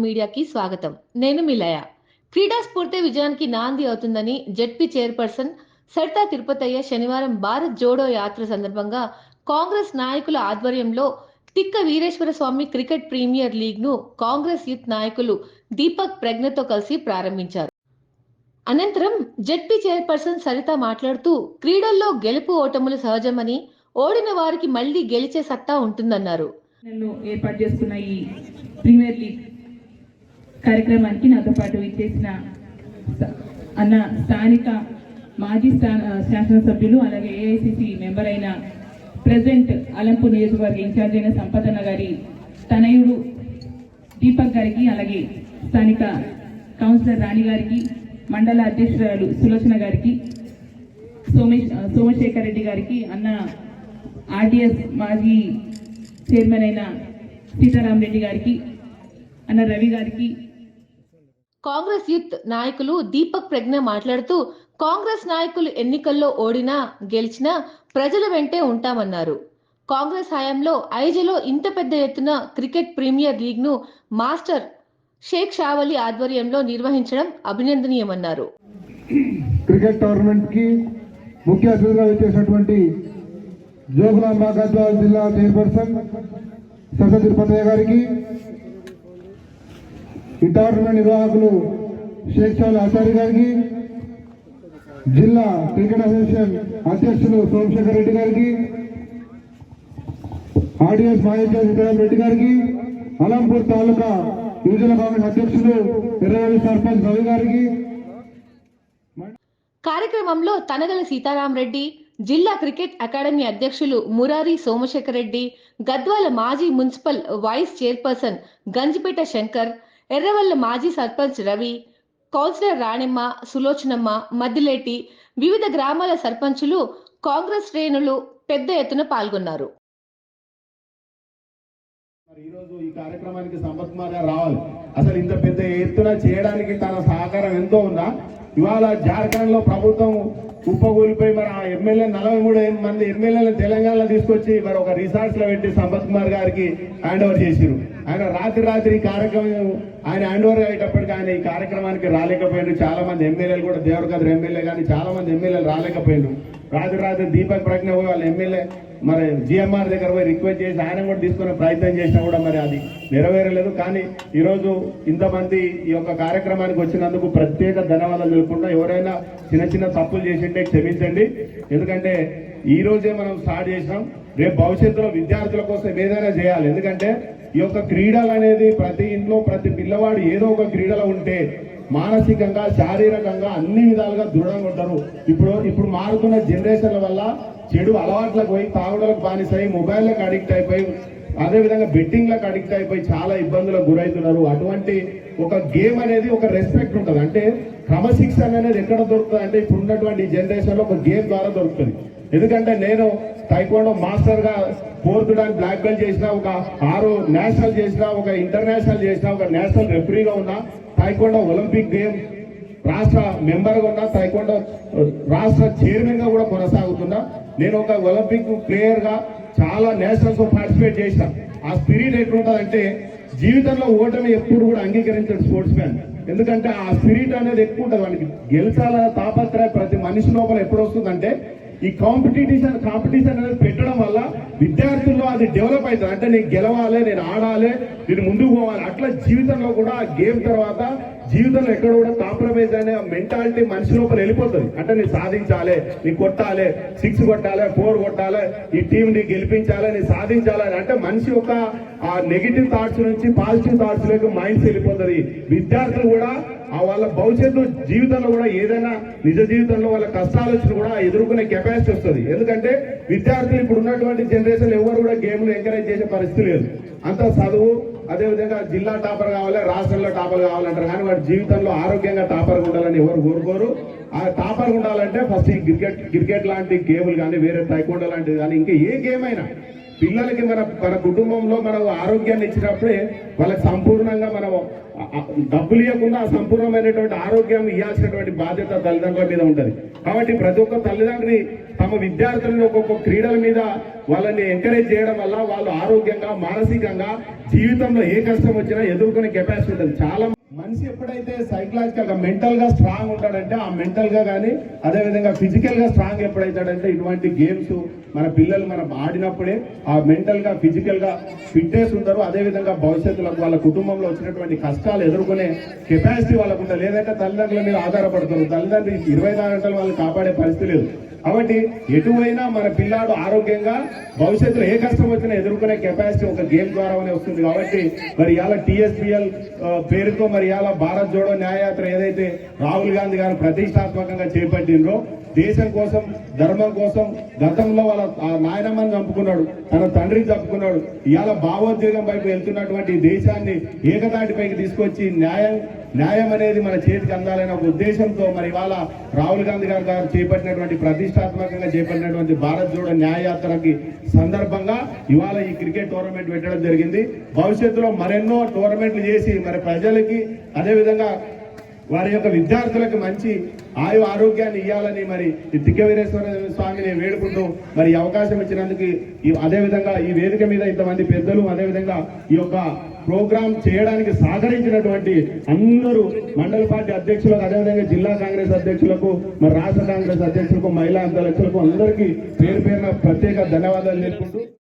మీడియాకి స్వాగతం. నేను మిలయ. క్రీడా స్ఫూర్తి విజయానికి నాంది అవుతుందని జెడ్పీ చైర్పర్సన్ సరితా తిరుపతయ్య శనివారం భారత్ జోడో యాత్ర సందర్భంగా కాంగ్రెస్ నాయకుల ఆధ్వర్యంలో తిక్క వీరేశ్వర స్వామి క్రికెట్ ప్రీమియర్ లీగ్ ను కాంగ్రెస్ యూత్ నాయకులు దీపక్ ప్రజ్ఞతో కలిసి ప్రారంభించారు. అనంతరం జెడ్పీ చైర్పర్సన్ సరిత మాట్లాడుతూ క్రీడల్లో గెలుపు ఓటములు సహజమని, ఓడిన వారికి మళ్లీ గెలిచే సత్తా ఉంటుందన్నారు. ఏర్పాటు చేసుకున్న ఈ ప్రీమియర్ లీగ్ కార్యక్రమానికి నాతో పాటు ఇచ్చేసిన అన్న స్థానిక మాజీ శాసనసభ్యులు అలాగే ఏఐసిసి మెంబర్ అయిన ప్రెసిడెంట్ అలంపూర్ నియోజకవర్గ ఇన్ఛార్జ్ అయిన సంపతన్న గారి తనయుడు దీపక్ గారికి, అలాగే స్థానిక కౌన్సిలర్ రాణి గారికి, మండల అధ్యక్షురాలు సులోచన గారికి, సోమశేఖర్ రెడ్డి గారికి, అన్న ఆర్టీఎస్ మాజీ చైర్మన్ అయిన సీతారాం రెడ్డి గారికి, అన్న రవి గారికి. కాంగ్రెస్ యూత్ నాయకులు దీపక్ ప్రజ్ఞ మాట్లాడుతూ కాంగ్రెస్ నాయకులు ఎన్నికల్లో ఓడినా గెలిచినా ప్రజల వెంటే ఉంటామన్నారు. కాంగ్రెస్ హయాంలో ఐజలో ఇంత పెద్ద ఎత్తున క్రికెట్ ప్రీమియర్ లీగ్ ను మాస్టర్ షేక్ షావలి ఆధ్వర్యంలో నిర్వహించడం అభినందనీయమన్నారు. క్రికెట్ టోర్నమెంట్ కి ముఖ్య అతిథిగా వచ్చేసినటువంటి జోగులాంబ గద్వాల జిల్లా చైర్పర్సన్ సరితా తిరుపతయ్య గారికి, ఈ టోర్నమెంట్ నిర్వాహకులు షేక్ షావలి ఆచార్య గారికి, జిల్లా క్రికెట్ అసోసియేషన్ అధ్యక్షులు సోమశేఖర్ రెడ్డి గారికి, ఆర్డీఎస్ మాజీ సీతారాం రెడ్డి గారికి, అలంపూర్ తాలూకా యువజన కాంగ్రెస్ అధ్యక్షులు ఎర్రవల్లి సర్పంచ్ రవి గారికి. కార్యక్రమంలో తనగల సీతారాం రెడ్డి, జిల్లా క్రికెట్ అకాడమీ అధ్యక్షులు మురారి సోమశేఖర్ రెడ్డి, గద్వాల మాజీ municipal vice chairperson Ganjipeta Shankar, Erravalli మాజీ సర్పంచ్ రవి, కౌన్సిలర్ రాణెమ్మ, సులోచనమ్మ, మద్దిలేటి, వివిధ గ్రామాల సర్పంచులు, కాంగ్రెస్ శ్రేణులు పెద్ద ఎత్తున పాల్గొన్నారు. ఈరోజు ఈ కార్యక్రమానికి సంపత్ కుమార్ గారు రావాలి. అసలు ఇంత పెద్ద ఎత్తున చేయడానికి తన సహకారం ఎంతో ఉందా. ఇవాళ జార్ఖండ్ లో ప్రభుత్వం కుప్పకూలిపోయి మరి ఆ ఎమ్మెల్యే 43 మంది ఎమ్మెల్యేలను తెలంగాణలో తీసుకొచ్చి మరి ఒక రిసార్ట్స్ లో పెట్టి సంపత్ కుమార్ గారికి హ్యాండ్ ఓవర్ చేసిరు. ఆయన రాత్రి ఈ కార్యక్రమం ఆయన హ్యాండ్ ఓవర్ అయ్యేటప్పటికి ఆయన ఈ కార్యక్రమానికి రాలేకపోయిండు. చాలా మంది ఎమ్మెల్యేలు కూడా, దేవరకద్ర ఎమ్మెల్యే కానీ చాలా మంది ఎమ్మెల్యేలు రాలేకపోయిండు. రాత్రి దీపక్ ప్రజ్ఞ వాళ్ళ ఎమ్మెల్యే మరి జిఎంఆర్ దగ్గర పోయి రిక్వెస్ట్ చేసి ఆయన కూడా తీసుకునే ప్రయత్నం చేసినా కూడా మరి అది నెరవేరలేదు. కానీ ఈరోజు ఇంతమంది ఈ యొక్క కార్యక్రమానికి వచ్చినందుకు ప్రత్యేక ధన్యవాదాలు తెలుపుకుంటా. ఎవరైనా చిన్న తప్పులు చేసింటే క్షమించండి. ఎందుకంటే ఈ రోజే మనం స్టార్ట్ చేసినాం. రేపు భవిష్యత్తులో విద్యార్థుల కోసం ఏదైనా చేయాలి. ఎందుకంటే ఈ యొక్క క్రీడలు అనేది ప్రతి ఇంట్లో ప్రతి పిల్లవాడు ఏదో ఒక క్రీడలో ఉంటే మానసికంగా, శారీరకంగా అన్ని విధాలుగా దృఢంగా ఉంటారు. ఇప్పుడు మారుతున్న జనరేషన్ల వల్ల చెడు అలవాట్లకు పోయి తాగుడలకు బానిసై మొబైల్లకు అడిక్ట్ అయిపోయి, అదేవిధంగా బెట్టింగ్లకు అడిక్ట్ అయిపోయి చాలా ఇబ్బందులకు గురవుతున్నారు. అటువంటి ఒక గేమ్ అనేది ఒక రెస్పెక్ట్ ఉంటుంది. అంటే క్రమశిక్షణ అనేది ఎక్కడ దొరుకుతుంది అంటే ఇప్పుడు ఉన్నటువంటి జనరేషన్ లో ఒక గేమ్ ద్వారా దొరుకుతుంది. ఎందుకంటే నేను టైక్వాండో మాస్టర్ గా 4th డాన్ బ్లాక్ బెల్ట్ చేసిన, ఒక 6 నేషనల్ చేసిన, ఒక ఇంటర్నేషనల్ చేసిన, ఒక నేషనల్ రెఫరీగా ఉన్నా, టైక్వాండో ఒలింపిక్ గేమ్ రాష్ట్ర మెంబర్గా ఉన్నా, టైక్వాండో రాష్ట్ర చైర్మన్ గా కూడా కొనసాగుతున్నా. నేను ఒక ఒలింపిక్ ప్లేయర్ గా చాలా నేషనల్స్ పార్టిసిపేట్ చేసిన. ఆ స్పిరిట్ ఎట్లుంటుందంటే జీవితంలో ఓటమి ఎప్పుడు కూడా అంగీకరించాడు స్పోర్ట్స్ మ్యాన్. ఎందుకంటే ఆ స్పిరిట్ అనేది ఎక్కువ ఉంటుంది. వానికి గెలిచాలన్న తాపత్రయం ప్రతి మనిషి లోపల ఎప్పుడు వస్తుందంటే ఈ కాంపిటీషన్ అనేది పెట్టడం వల్ల విద్యార్థుల్లో అది డెవలప్ అవుతుంది. అంటే నేను గెలవాలి, నేను ఆడాలి, నేను ముందుకు పోవాలి. అట్లా జీవితంలో కూడా ఆ గేమ్ తర్వాత జీవితంలో ఎక్కడ కూడా కాంప్రమైజ్ అనే మెంటాలిటీ మనిషి లోపల వెళ్ళిపోతుంది. అంటే నేను సాధించాలి, నీ కొట్టాలి, 6 కొట్టాలి, 4 కొట్టాలి, ఈ టీం ని గెలిపించాలి, నీ సాధించాలి అంటే మనిషి యొక్క ఆ నెగిటివ్ థాట్స్ నుంచి పాజిటివ్ థాట్స్ లోకి మైండ్స్ వెళ్ళిపోతుంది. విద్యార్థులు కూడా వాళ్ళ భవిష్యత్తు జీవితంలో కూడా ఏదైనా నిజ జీవితంలో వాళ్ళ కష్టాలు వచ్చి కూడా ఎదుర్కొనే కెపాసిటీ వస్తుంది. ఎందుకంటే విద్యార్థులు ఇప్పుడు ఉన్నటువంటి జనరేషన్ ఎవరు కూడా గేమ్లు ఎంకరేజ్ చేసే పరిస్థితి లేదు. అంత చదువు, అదేవిధంగా జిల్లా టాపర్ కావాలి, రాష్ట్రంలో టాపర్ కావాలంటారు. కానీ వాడి జీవితంలో ఆరోగ్యంగా టాపర్ ఉండాలని ఎవరు కోరుకోరు. ఆ టాపర్ ఉండాలంటే ఫస్ట్ ఈ క్రికెట్ లాంటి గేములు కానీ, వేరే టైకోండో లాంటిది కానీ, ఇంకా ఏ గేమ్ అయినా పిల్లలకి మన కుటుంబంలో మనం ఆరోగ్యాన్ని ఇచ్చినప్పుడే వాళ్ళకి సంపూర్ణంగా మనం డబ్బులు ఇవ్వకుండా సంపూర్ణమైనటువంటి ఆరోగ్యం ఇవ్వాల్సినటువంటి బాధ్యత తల్లిదండ్రుల మీద ఉంటుంది. కాబట్టి ప్రతి ఒక్క తల్లిదండ్రి తమ విద్యార్థులను ఒక్కొక్క క్రీడల మీద వాళ్ళని ఎంకరేజ్ చేయడం వల్ల వాళ్ళు ఆరోగ్యంగా మానసికంగా జీవితంలో ఏ కష్టం వచ్చినా ఎదుర్కొనే కెపాసిటీ ఉంటుంది. చాలా మనిషి ఎప్పుడైతే సైకలాజికల్ గా మెంటల్ గా స్ట్రాంగ్ ఉంటాడంటే ఆ మెంటల్ గా కానీ అదే విధంగా ఫిజికల్ గా స్ట్రాంగ్ ఎప్పుడైతాడంటే ఇటువంటి గేమ్స్ మన పిల్లలు మనం ఆడినప్పుడే ఆ మెంటల్ గా ఫిజికల్ గా ఫిట్నెస్ ఉంటారు. అదే విధంగా భవిష్యత్తులో వాళ్ళ కుటుంబంలో వచ్చినటువంటి కష్టాలు ఎదుర్కొనే కెపాసిటీ వాళ్ళకు ఉంటుంది. లేదంటే తల్లిదండ్రుల మీద ఆధారపడతారు. తల్లిదండ్రులు 24 గంటలు వాళ్ళు కాపాడే పరిస్థితి లేదు. కాబట్టి ఎటువైనా మన పిల్లాడు ఆరోగ్యంగా భవిష్యత్తులో ఏ కష్టం వచ్చినా ఎదుర్కొనే కెపాసిటీ ఒక గేమ్ ద్వారానే వస్తుంది. కాబట్టి మరి ఇవాళ TSBL పేరుతో మరి ఇవాళ భారత్ జోడో న్యాయయాత్ర ఏదైతే రాహుల్ గాంధీ గారు ప్రతిష్టాత్మకంగా చేపట్టిండ్రో దేశం కోసం ధర్మం కోసం గతంలో వాళ్ళ నాయనమ్మని చంపుకున్నాడు, తన తండ్రిని చంపుకున్నాడు. ఇవాళ భావోద్వేగం వైపు వెళ్తున్నటువంటి దేశాన్ని ఏకతాటిపైకి తీసుకొచ్చి న్యాయం అనేది మన చేతికి అందాలనే ఒక ఉద్దేశంతో మరి ఇవాళ రాహుల్ గాంధీ గారు చేపట్టినటువంటి ప్రతిష్టాత్మకంగా చేపట్టినటువంటి భారత్ జోడో న్యాయయాత్రకి సందర్భంగా ఇవాళ ఈ క్రికెట్ టోర్నమెంట్ పెట్టడం జరిగింది. భవిష్యత్తులో మరెన్నో టోర్నమెంట్లు చేసి మరి ప్రజలకి అదేవిధంగా వారి యొక్క విద్యార్థులకు మంచి ఆరోగ్యాన్ని ఇవ్వాలని మరి తిక్క వీరేశ్వర స్వామిని వేడుకుంటూ మరి అవకాశం ఇచ్చినందుకు అదేవిధంగా ఈ వేదిక మీద ఇంతమంది పెద్దలు అదేవిధంగా ఈ యొక్క ప్రోగ్రాం చేయడానికి సహకరించినటువంటి అందరూ మండల పార్టీ అధ్యక్షులకు అదేవిధంగా జిల్లా కాంగ్రెస్ అధ్యక్షులకు మరి రాష్ట్ర కాంగ్రెస్ అధ్యక్షులకు మహిళా అధ్యక్షులకు అందరికీ పేరు పేరున ప్రత్యేక ధన్యవాదాలు తెలుపుకుంటూ